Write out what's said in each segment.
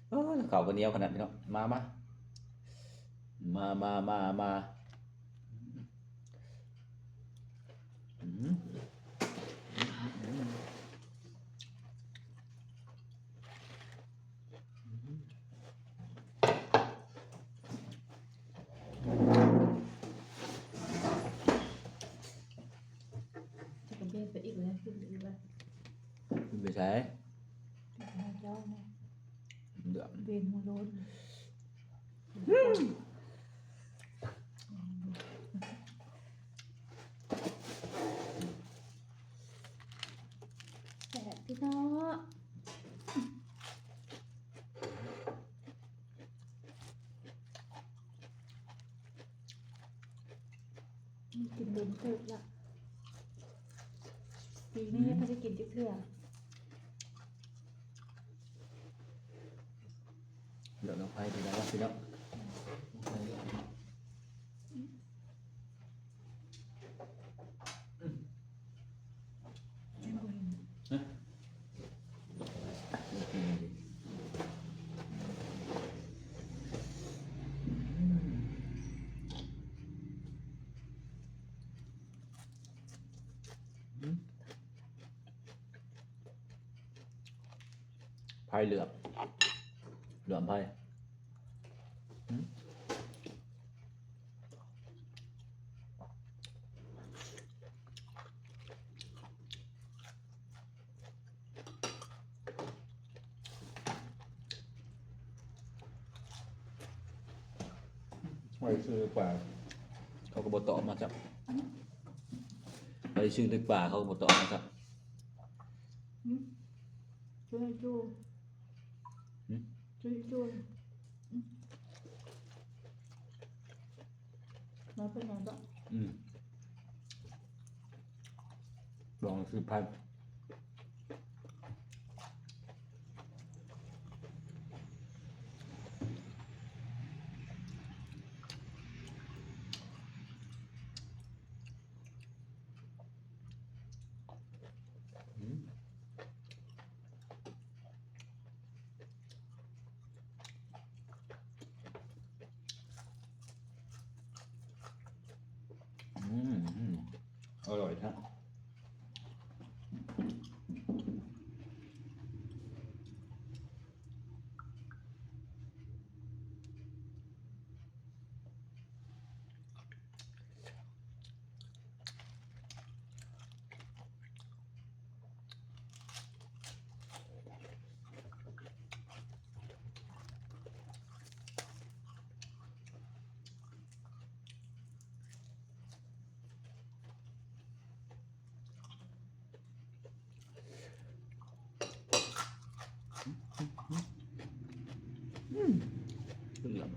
เออเข่ากันเหนียวขนาดนี้เนาะมามาอืมจะกระเบียนไปอีกแล้วขึ้นไปอีกแล้ว ไปใช้ เจ้าเนี่ย เดือด เบียนหัวโล้นแต่พี่น้องกินเดินเติบละปีนี้ยังไม่ได้กินจิ๊กเทื่อ เดือดลงไปดีแล้วพี่น้องไผ่เหลือมไผ่ไว้ซื้อป่าเขาก็บตอมาครับไปซื้อลึกป่าเขาก็บตอมาครับ ช่วยจูช่วยจูมาเป็นไงบ้าง ลองซื้อไผ่อร่อยครับเหลือม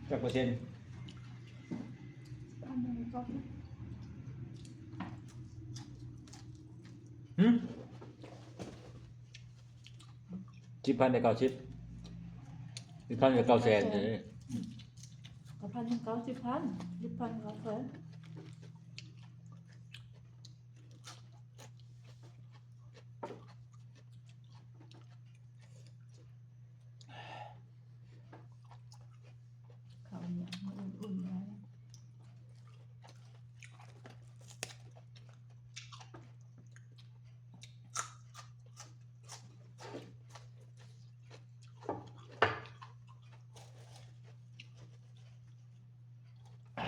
จักเปอร์เซ็นต์ ทำอะไรก็ 10,000ได้90,000ได้900,000เลย 1,090,000 10,000ก็เพิ่มเขาเนี่ยมันอุ่นๆไว้ อ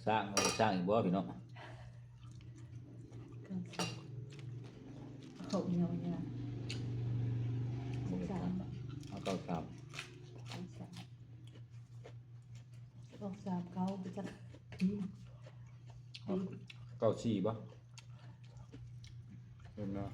สร้างเอาสร้างอีกบ่พี่น้อง เขาเงียวเนี่ย บ่ได้ทำเอาเก้าสาม ออกสามเขาไปจัก เอาเก้าสี่บ่เห็นเนาะ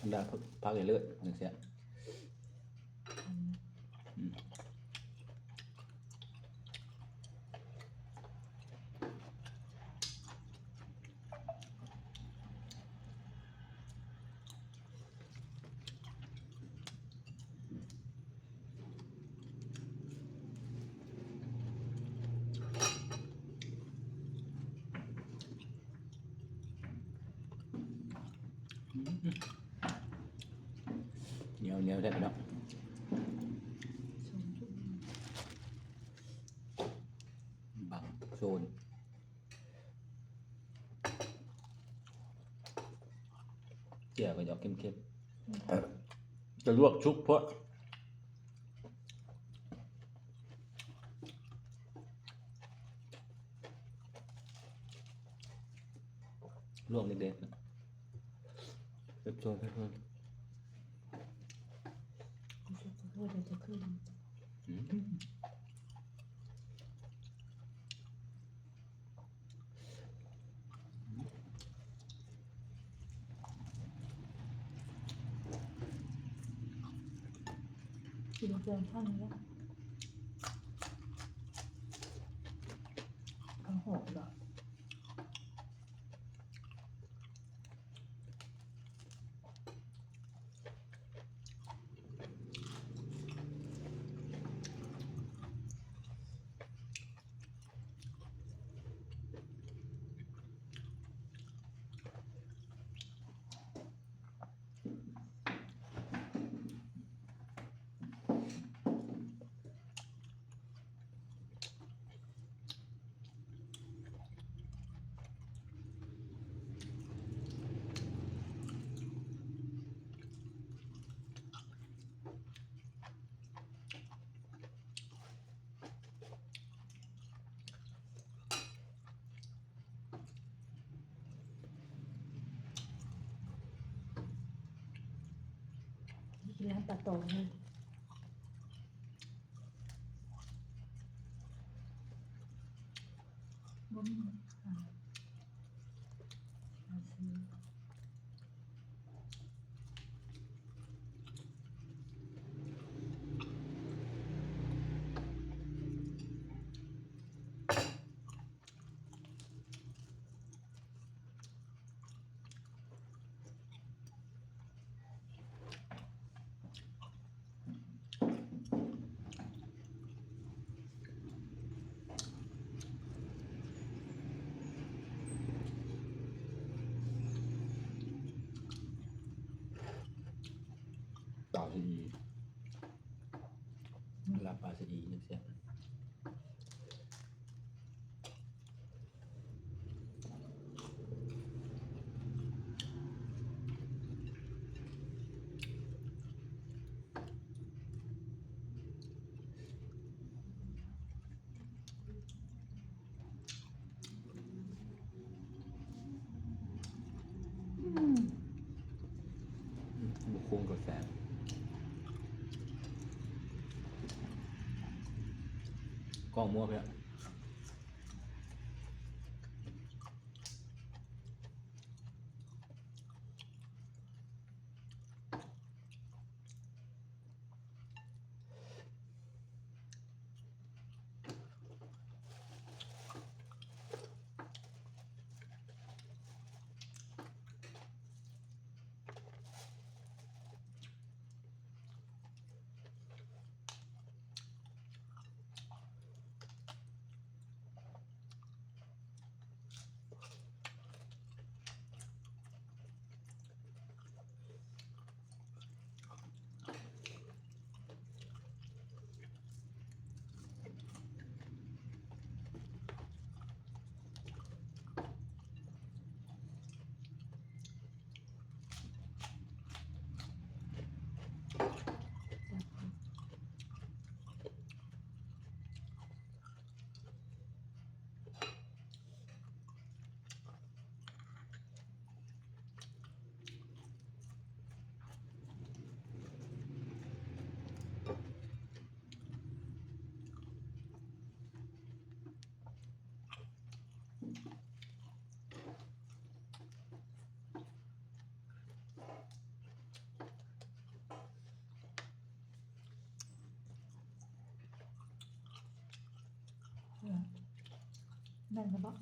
อันดาพักเลือดนึงเสียเหนียวเหนียวแท้พี่น้อง บังโซนเจียวก็จะเข้มๆจะลวกชุบเพราะลวกเด็ดๆนะเก็บโซนให้เพื่อน เพื่อจะขึ้น กินเกินเท่านี้แล้วเอาหกหรอกินแล้วปลาโตเลยบ่มีซื้อ ปลาสีลาปลาสีนึงเสียบุกคุ้งกับแฟนกล้องมัวไปแล้ว นั่นนะบอก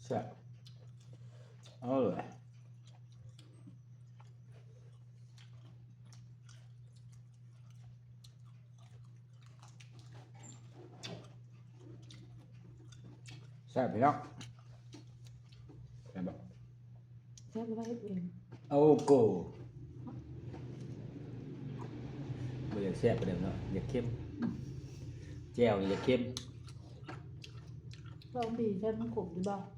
แซ่บเอาเลยแซ่บพี่น้องแซ่บบ่ แซ่บไว้เอง เอาโกบ่อยากแซ่บไปเดี๋ยวเนาะอยากเข้มแจ่วนี่อยากเข้ม ลองบีใช้มันขมดีบ้าง